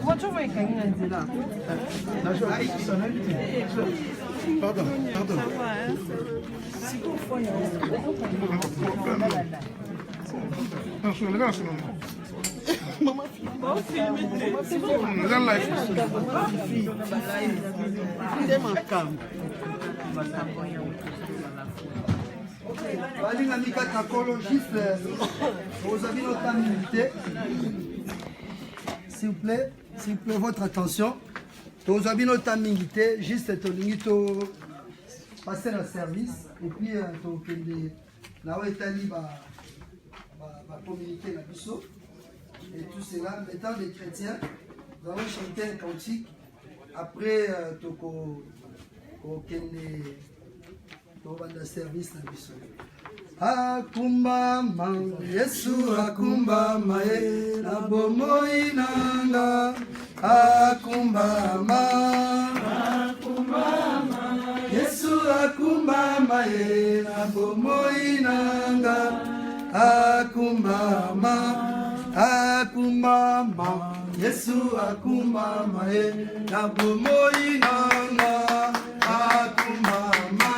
Voiture va éclater là. Pardon. S'il vous plaît, votre attention. Tous avez notre minute, juste passer le service et puis la Italie va communiquer la biseau et tout cela. Étant des chrétiens, nous allons chanter un cantique. Après, le service la biseau. Akumbama, Yesu akumbama, na bomoi nanga. Akumbama, Yesu akumbama, na bomoi nanga. Akumbama, Yesu akumbama, na bomoi nanga. Akumbama.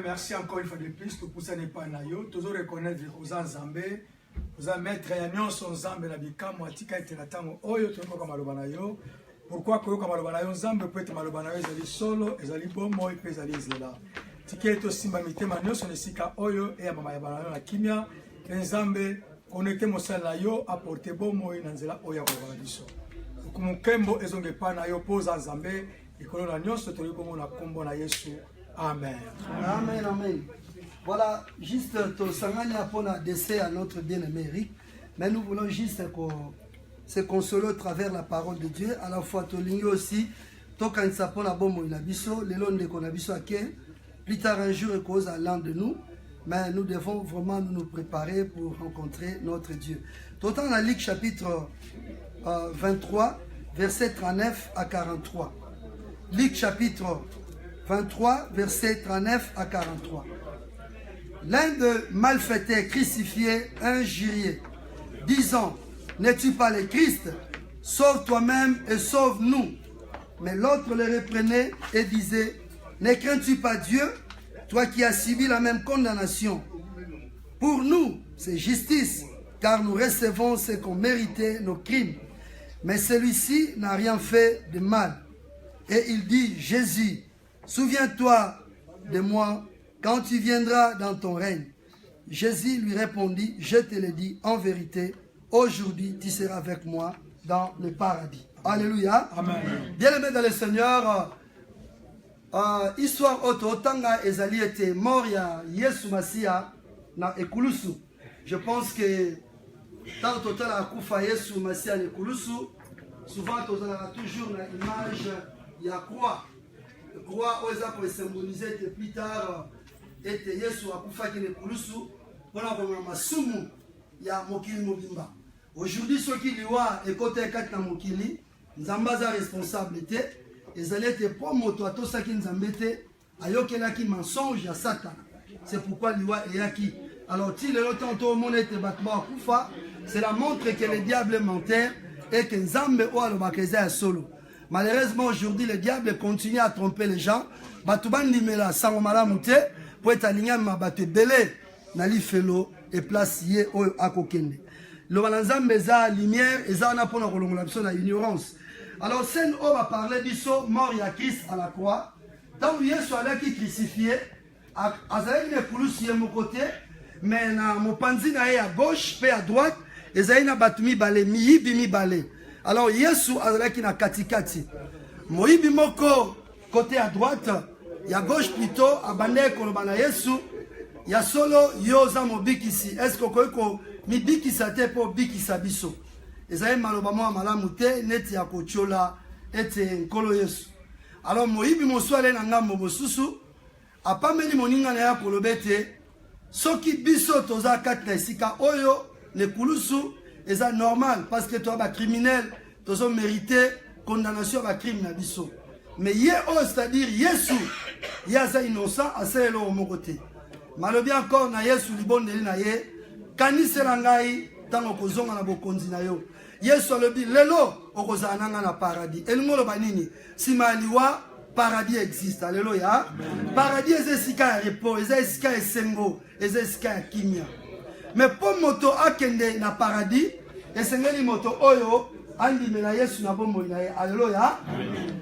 Merci encore une fois de plus pour ça n'est pas naïo. Toujours reconnaître aux Zambé, aux maîtres et à son Zambé la bikamo atika et la tango oyo tonko comme malobanayo. Pourquoi que comme malobanayo Zambé peut être malobanayo ezali solo ezali bomo et puis ezali zela. Tiketo simba mitema nyoso nesika oyo et mama ya banayo na kimia Zambé connecter mosala yo apporter bomo na nzela oya ko baliso. Kumukembo ezonge pa na yo poza Zambé ikolo na nyoso toli bomo na kombo na Yesu. Amen. Amen, amen. Voilà, juste Sangania pour un décès à notre bien-aimé Eric. Mais nous voulons juste se consoler au travers la parole de Dieu. À la fois, Toligno aussi. Tokan Sapon a bon inabiso. Les lois de Konabiso à quai. Plus tard un jour, cause à l'un de nous. Mais nous devons vraiment nous préparer pour rencontrer notre Dieu. Tout en la Ligue chapitre 23, verset 39 à 43. Ligue chapitre 23, versets 39 à 43. L'un de malfaiteurs crucifié un jurier, disant, n'es-tu pas le Christ? Sauve toi-même et sauve-nous. Mais l'autre le reprenait et disait, ne crains-tu pas Dieu, toi qui as subi la même condamnation? Pour nous, c'est justice, car nous recevons ce qu'ont mérité nos crimes. Mais celui-ci n'a rien fait de mal. Et il dit, Jésus, souviens-toi de moi quand tu viendras dans ton règne. Jésus lui répondit, je te le dis en vérité, aujourd'hui tu seras avec moi dans le paradis. Alléluia. Amen. Bien-aimés dans le Seigneur, histoire auto, tanga ezali était mort ya Yesu Masia na ekulusu. Je pense que tant total a kufa Yesu Masia na ekulusu, souvent tozala toujours na image ya croix. Croix oza pour symboliser que plus tard était Yesu akufa ki na ekulusu pona ko masumu ya mokili mobimba. Aujourd'hui ceux qui liwa ekote kati na mokili nzamba za responsabilité ezali ete po moto atosaki nzambe te ayokelaki mensonge ya Satan. c'est pourquoi liwa est acquis. Alors, si le tantôt mon était battement Koufa, cela montre que le diable menteur et que Nzambe ou alobakeza solo. Malheureusement, aujourd'hui, le diable continue à tromper les gens. Batouban limela sangomala mouté pour être aligné à ma batte belé nali felo et place yé o akokende. Le Nzambe za lumière et za na pona kolongola biso na ignorance. Alors, scène on va parler biso mort ya Christ à la croix. Tant que Yesu allait qui crucifié, azali ne kulusi ye mon côté, mais na mopanzi na ye à gauche puis à droite, ezali na batumi balé miyibi balé. Alors Yesu azalaki na katikati. Moyibi moko côté à droite, ya gauche plutôt abandé koloba na Yesu, ya solo yoza mobikisi. Est-ce que ko mibikisa te po bikisa biso? Ezali maloba mo malamu te neti ya kochola ete nkolo Yesu. Alors moyibi moswale na ngambo mosusu apameli moninga na ya kolobete soki biso toza kati na esika oyo ne kulusu eza normal parce que toi ba criminel tozo mérité condamnation ba crime na biso mais ye o c'est-à-dire Yesu yaza innocent aselo mo côté malobi encore na Yesu libondeli na ye kanisela ngai tango kozonga na bokonzi na yo Yesu alobi lelo okozala nanga na paradis elingolo banini simaliwa paradis existe alléluia paradis ezesika ya repos ezesika esengo ezesika ya kimia mais pour moto akende na paradis esengeli moto oyo andimela Yesu na bombo na ye alléluia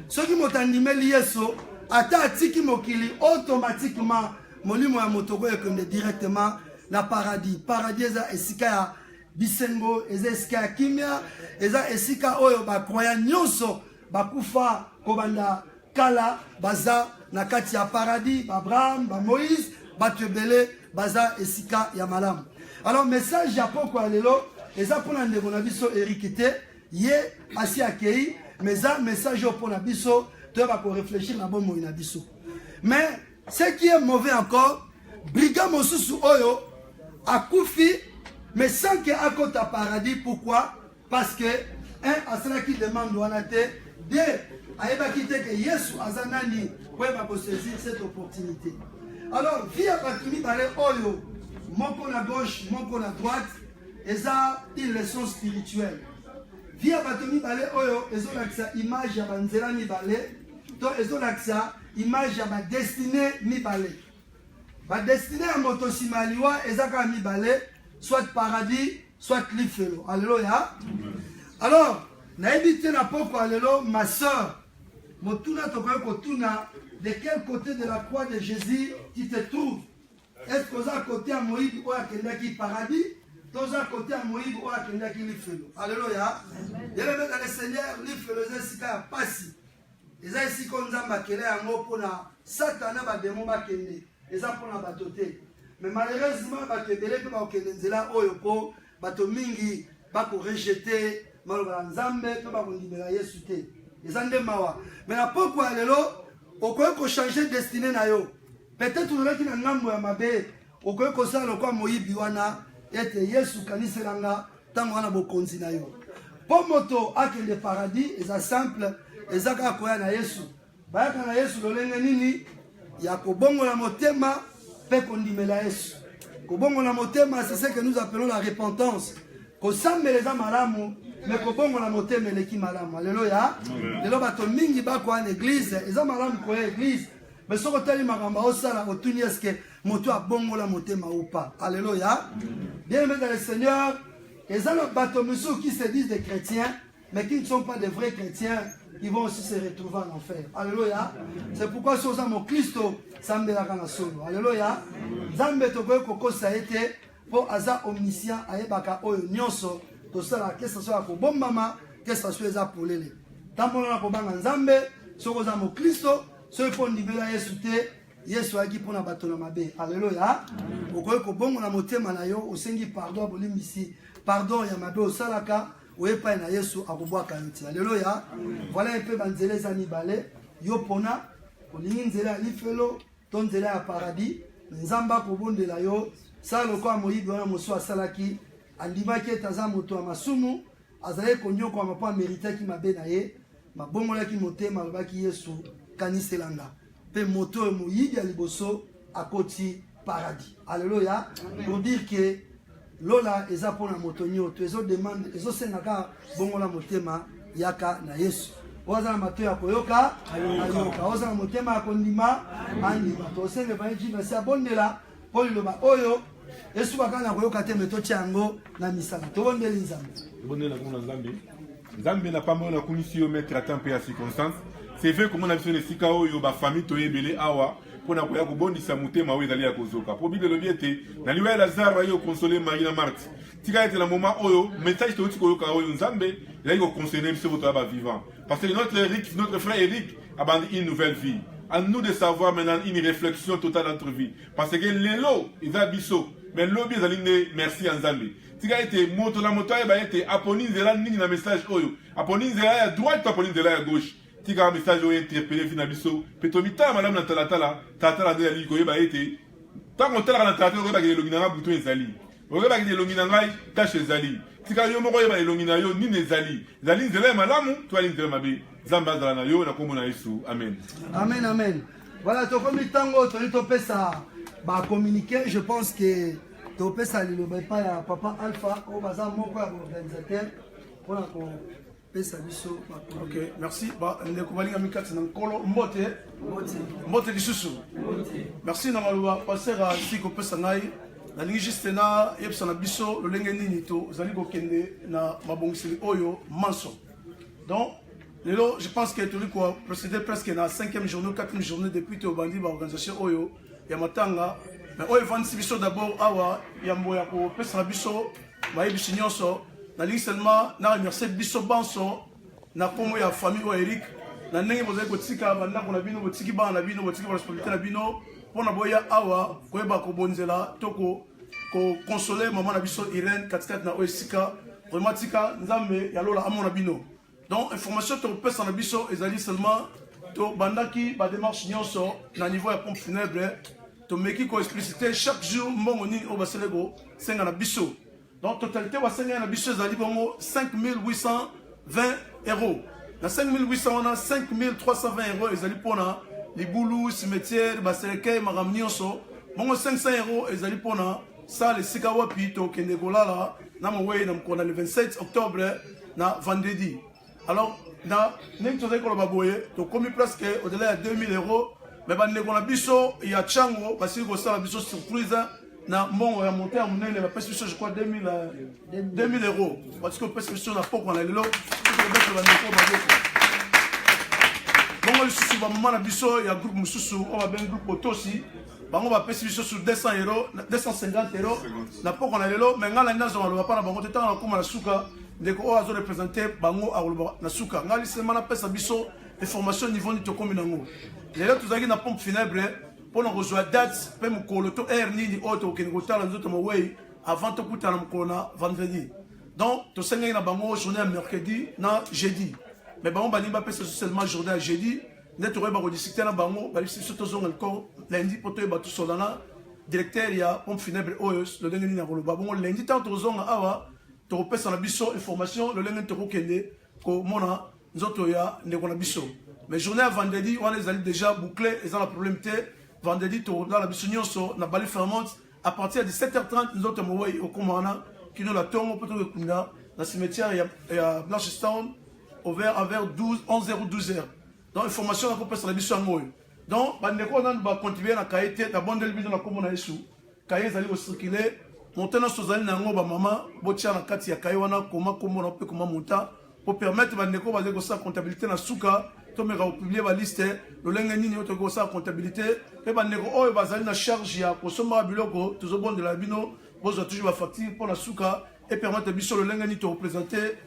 soki moto andimeli Yesu ata atiki mokili automatiquement molimo ya moto ko ekende directement na paradis paradis eza esika ya bisengo eza esika ya kimia eza esika oyo bakroya nyonso bakufa kobanda kala baza na kati ya paradis Abraham ba Moïse batebele baza esika ya malamu. Alors message ya poko alelo eza pona ndeko na biso erikite ye asi akei mais ça message pona biso to ba ko réfléchir na bon moina biso. Mais ce qui est mauvais encore brigand mosusu oyo akufi mais sans que akota paradis pourquoi? Parce que un asala qui demande wanate deux aïba quitte que Yesu azanani pour saisir cette opportunité. Alors via batumi balé oyo moko na gauche moko na droite eza une leçon spirituelle. Via batumi balé oyo ezolakisa image ya banzela mi balé to ezolakisa image ya ba destinée mi balé. Ba destinée ya moto simaliwa ezaka mi balé soit paradis soit lifelo. Alléluia. Alors na évité na poko alelo ma sœur Motuna tokoye kotuna de quel côté de la croix de Jésus tu te trouves? Est-ce que tu es à côté à Moïse ou à Kendaki paradis? Tu es à côté à Moïse ou à Kendaki l'ifelo. Alléluia. Et le Seigneur l'ifelo c'est à passi. Et ça ici qu'on a bakele à mot pour la Satana ba démon ba kende. Et ça pour la batoté. Mais malheureusement ba kebele pe ba okende nzela oyoko bato mingi ba ko rejeter maloba nzambe pe ba ko ndimela Yesu te. Mais la pourquoi lelo okoye ko changer destinée na yo peut-être olaki na ngambo ya mabe okoye ko sala kwa moyibi wana ete Yesu kaniselanga tango wana bokonzi na yo po moto akende paradis eza simple ezaka koya na Yesu bayaka na Yesu lolenge nini ya kobongola motema pe kondimela Yesu kobongola motema c'est ce que nous appelons la repentance ko sambeleza malamu mais kobongo na motema eleki malamu alléluia lelo bato mingi bako en église eza malamu ko église mais soko tali makambo osala otuni est-ce que moto abongola motema ou pas alléluia bien aimé dans le Seigneur eza le bato musu qui se disent des chrétiens mais qui ne sont pas des vrais chrétiens qui vont aussi se retrouver en enfer alléluia c'est pourquoi sur ça mon Christo sambelaka na solo alléluia nzambe tokoye kokosa ete po aza omniscient ayebaka oyo nyonso to sala que ça soit ko bombama que ça soit za polele tambola ko banga nzambe soko za mo Kristo so po ndibela Yesu te Yesu aki pona bato na mabe alléluia okoye ko bongo na motema na yo osengi pardon bolimbisi pardon ya mabe osalaka oyepa na Yesu akobwaka yote alléluia voilà un peu banzele za mibale yo pona olingi nzela lifelo ton nzela ya paradis nzamba ko bondela yo sala ko moyibi wana moso asalaki andimaki etaza moto ya masumu azali konyoko amapo ameritaki mabe na ye mabongolaki motema alobaki Yesu kaniselanga pe moto moyibi ya liboso akoti paradis. Alléluia. Pour dire que Lola eza pona motonyo, tu ezo demande, ezo sengaka bongola motema yaka na Yesu. Oza na mato ya koyoka, ayoka. Oza na motema ya kondima, andima. To senge ba eji na sia bondela, poliloba oyo, Yesu bakana koyoka te meto tiango na misala. To bondeli nzambe. Bondela kuna nzambe. Nzambe na pamba na kunisi yo mettre à temps et à circonstance. C'est vrai comment on a vu les sika oyo ba famille to yebele awa. Pona koya kobondisa mutema oyo ezali ya kozoka po bible elobi ete na liwa ya lazaro ayi okonsole Marie na Marthe tika ete na moment oyo message toti koyoka oyo nzambe ezali kokonsole biso boto ya bavivant parce que notre frère Eric abandi une nouvelle vie. À nous de savoir maintenant une réflexion totale dans notre vie parce que lelo eza biso mais lobi ezali nde merci ya nzambe tika ete moto na moto ayeba ete aponi nzela nini na message oyo aponi nzela ya droite to aponi nzela ya gauche tika message oyo interpellé vina biso petomita madame na tala de ali koyeba ete tango tala na tala koyeba ke longi na buto ezali koyeba ke longi na ngai tache ezali tika yo moko yeba longi na yo nini ezali nzela malamu to ali nzela mabe zamba zala na yo na kombo na Yesu amen amen amen. Voilà, to komi tango to pesa ba communiquer, je pense que to pesa li loba pa ya papa Alpha o baza moko ya organisateur pona ko. Ok, merci. Mbote lisusu. Merci na maluba passer à siko pesa ngai. Na lingi juste na yepsa na biso lo lenge nini to zali ko kende na mabongiseli oyo manso. Donc lelo je pense que tout ko procéder presque na 5e journée ou 4e journée depuis to bandi ba organisation oyo ya matanga. Mais oyo vansi biso d'abord awa ya mboya ko pesa na biso ba yebishi nyonso. Na lingi seulement na remercier biso banso na komo ya famille o Eric na ndenge bozali kotika banda ko na bino botiki bana na bino botiki responsabilité na bino pona boya awa koyeba ko bonzela toko ko consoler maman na biso Irène katikati na oesika vraiment tika nzambe ya lola amona bino. Donc information to pesa na biso ezali seulement to bandaki ba démarche nyonso na niveau ya pompe funèbre to meki ko expliciter chaque jour mbongo nini o baselego senga na biso. Donc, totalité, on a 5820 euros. Dans 5800, on a 5320 euros. Ils allaient pour les boulous, cimetières, les maramnioso. Bon, 500 euros, ils allaient pour ça, les Sikawapi, Kendegola, le 27 octobre, vendredi. Alors, comme presque au-delà de 2000 euros, mais on a biso, il y a Tchango, parce que ça a biso surprise. Na mon ya monter mon elle va passer je crois 2000 euros parce que prescription na poko na lelo bon le susu ba mama na biso ya groupe mususu on va ben groupe otosi bango ba pesi biso sur 200 euros 250 euros na poko na lelo mais ngala ndazo ba pa na bango te tanga koma na suka ndeko o azo représenter bango a na suka ngali sema na pesa biso information niveau ni to komi nango lelo tuzaki na pompe funèbre pour nous rejoindre date pour nous coloter air ni auto qui nous tala nzoto maway avant de couper na mkona vendredi. Donc to senga na bango journée mercredi na jeudi. Mais bango bani ba pesa seulement journée à jeudi, net to ba discuter na bango ba biso to zonga encore lundi pour to ba tout solana directeur ya pompe funèbre OES le dengi na koloba bango lundi tant to zonga awa to pesa na biso information le lengi to kende ko mona nzoto ya ndeko na biso. Mais journée à vendredi on les a déjà bouclé et ça la problème vendredi dans la bisounion sur la Bali Fermont à partir de 7h30 nous autres au commandant qui nous la tombe pour tout dans le cimetière et à Blanchetown ouvert à vers 11h12h. Donc information à sur la bisounion. Donc bandeko on va continuer à cahier la bonne delbino na komona yesu cahier zali au circuler monter na sozali na ngo ba mama botia na kati ya cahier wana koma komona pe koma monta pour permettre bandeko ba ko sa comptabilité na suka to me va publier la liste le lenga nini to ko sa comptabilité et bandeko oyo bazali na charge ya kosomba biloko toujours bon de la bino bozo toujours ba facture pour la suka et permettre biso le lenga ni to représenter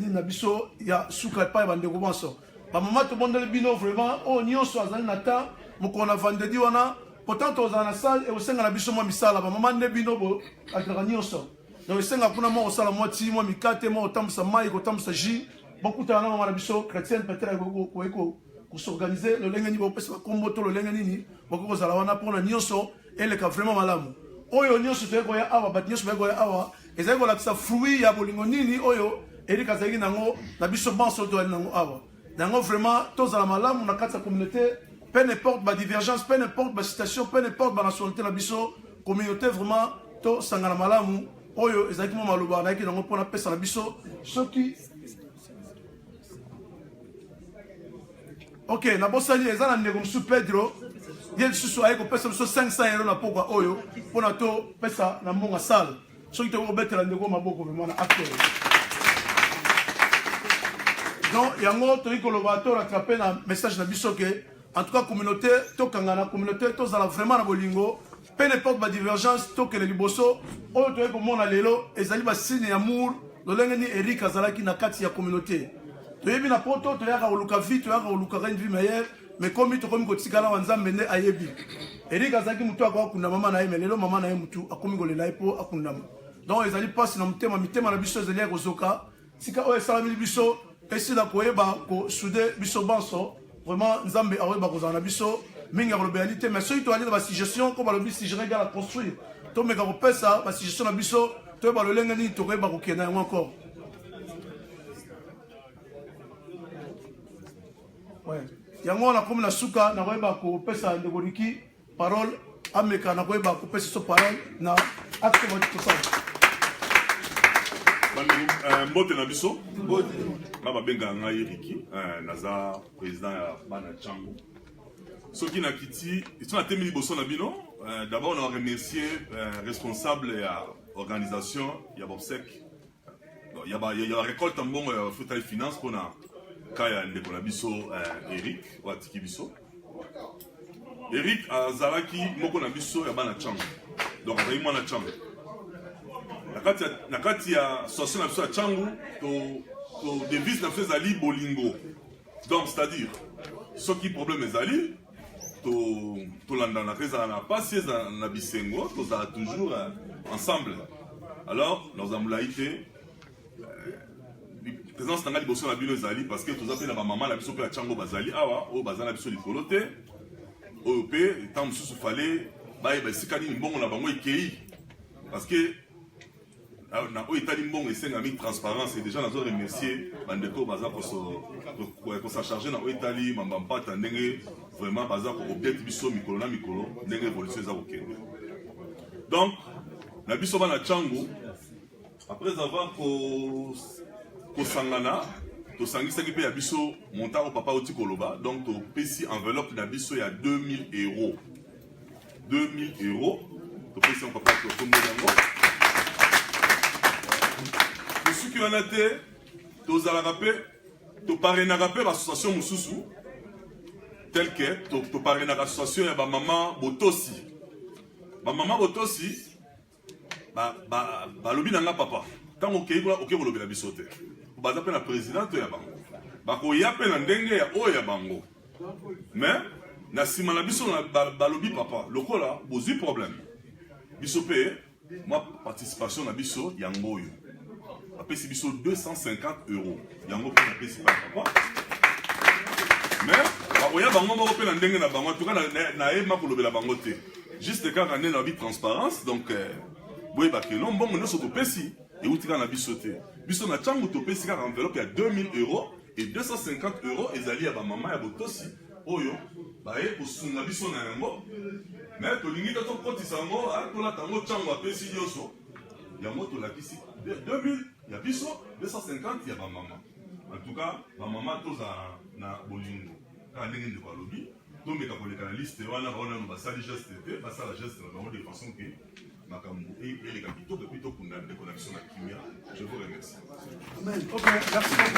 ni na biso ya suka pa bandeko bonso ba mama to bon de bino vraiment o nyonso azali na ta mokona vendredi wana pourtant to za na salle et au senga na biso mo misala ba mama ne bino bo ataka nyonso donc senga kuna mo osala mo ti mo mikate mo otamsa mai ko tamsa ji beaucoup de gens na biso chrétien peut-être ko s'organiser le lenga ni bo pesa kombo to le lenga nini boko zala wana pona nyonso ele ka vraiment malamu oyo nyonso to ko ya awa bat nyonso ko ya awa ezali ko la sa fruit ya bolingo nini oyo eli ka zaki nango na biso banso to nango awa nango vraiment to zala malamu na kati ya communauté peu importe ma divergence, peu importe ma situation, peu importe ma nationalité na biso, communauté vraiment to sangana malamu oyo ezaki mo maloba na ki nango pona pesa na biso soki OK na bosali ezana ndeko msu Pedro yel susu ayeko pesa biso 500 € na pokwa oyo pona to pesa na mbonga sale soki to betela ndeko maboko vraiment na acteur donc yango to ikoloba to rattraper na message na biso que en tout cas communauté to kangana communauté to zala vraiment na bolingo peu n'importe ma divergence to que les liboso oyo to ekomona lelo ezali ba signe d'amour lolenge ni Eric azalaki na kati ya communauté to yebi na poto to yaka oluka vie to yaka oluka une vie meilleure mais comme to comme kotikala wanzambe nde ayebi Eric azalaki mutu akwa kunda mama na ye lelo mama na ye mutu akomi kolela ipo akundama donc ezali passe na mutema mitema na biso ezali kozoka sika oyo esalami biso esila koyeba ko souder biso banso vraiment nzambe aoyeba kozala na biso mingi akolobelali te mais soki toali na basuggestion ko balobi si je regarde à construire tomeka kopesa basuggestion na biso toyeba lolenge nini tokoyeba kokenda yango encore ouais yango nakomi na suka nakoyeba kopesa ndeko Riki parole ameka nakoyeba kopesa so parole na acte tosala mbote na biso nga babenga ngai Riki naza président ya bana Tchango soki na kiti ito na temi liboso na bino d'abord on a remercié responsable ya organisation ya Bobsec ya récolte mbongo ya fruta et finance pona kaya ndeko na biso Eric watiki biso Eric azalaki moko na biso ya bana Tchango donc azali mwana Tchango na kati ya association na biso ya Tchango to devise na biso ezali bolingo donc c'est-à-dire soki problème ezali tolandana ezala na pasi ezala na bisengo tozala toujours ensemble alors nazamolai te présence na ngai liboso na bino ezali parce que toza mpe na bamama na biso mpe ya Tchango bazali awa oyo baza na biso likolo te oyo mpe ntango mosusu fale bayeba esika nini mbongo na bango ekei parce que na oyo etali mbongo esengami transparence et déjà nazo remercier bandeko baza kosacharge na oyo etali mambambata ndenge vraiment baza koobjecte biso mikolo na mikolo ndenge évolution eza kokende donc na biso bana Tchango après avoir kosangana tosangisaki mpe ya biso montant oyo papa oti koloba donc topesi enveloppe na biso ya 2000 €. 2000 € topesi yango papa tokombo yango soki wana te tozalaka mpe toparenaka mpe bassociation mosusu tel que toparenaka association ya bamama botosi bamama botosi balobi na nga papa ntango okei kuna oke kolobela biso te baza mpe na présidente ya bango bakoya mpe na ndenge ya oyo ya bango mais na nsima na biso balobi papa lokola bozwi problème biso mpe mwa participation na biso yango oyo bapesi biso 250 €. Yango mpe napesi pa papa mais bakoya bango moko mpe na ndenge na bango tuka nayeba kolobela bango te juste kaka nde na bi transparence donc boyebake no mbongo nyonso topesi euti kaka na biso te biso na Tchango topesi kaka enveloppe ya 2000 € et 250 € ezali ya bamama ya botosi oyo baye kosunga biso na yango mais tolingi te tokotisa yango tolata yango Tchango apesi nyonso yango tolakisi 2000 ya biso 250 ya bamama en tout cas bamama toza na bolingo kaka ndenge ndeko alobi tomeka koleka na liste wana baonano basali geste te basala geste na bango de façon ke makambo eleka kitoko epi tokunda ndeko na biso na kimia. Je vous remercie. Amen. Ok, merci beaucoup.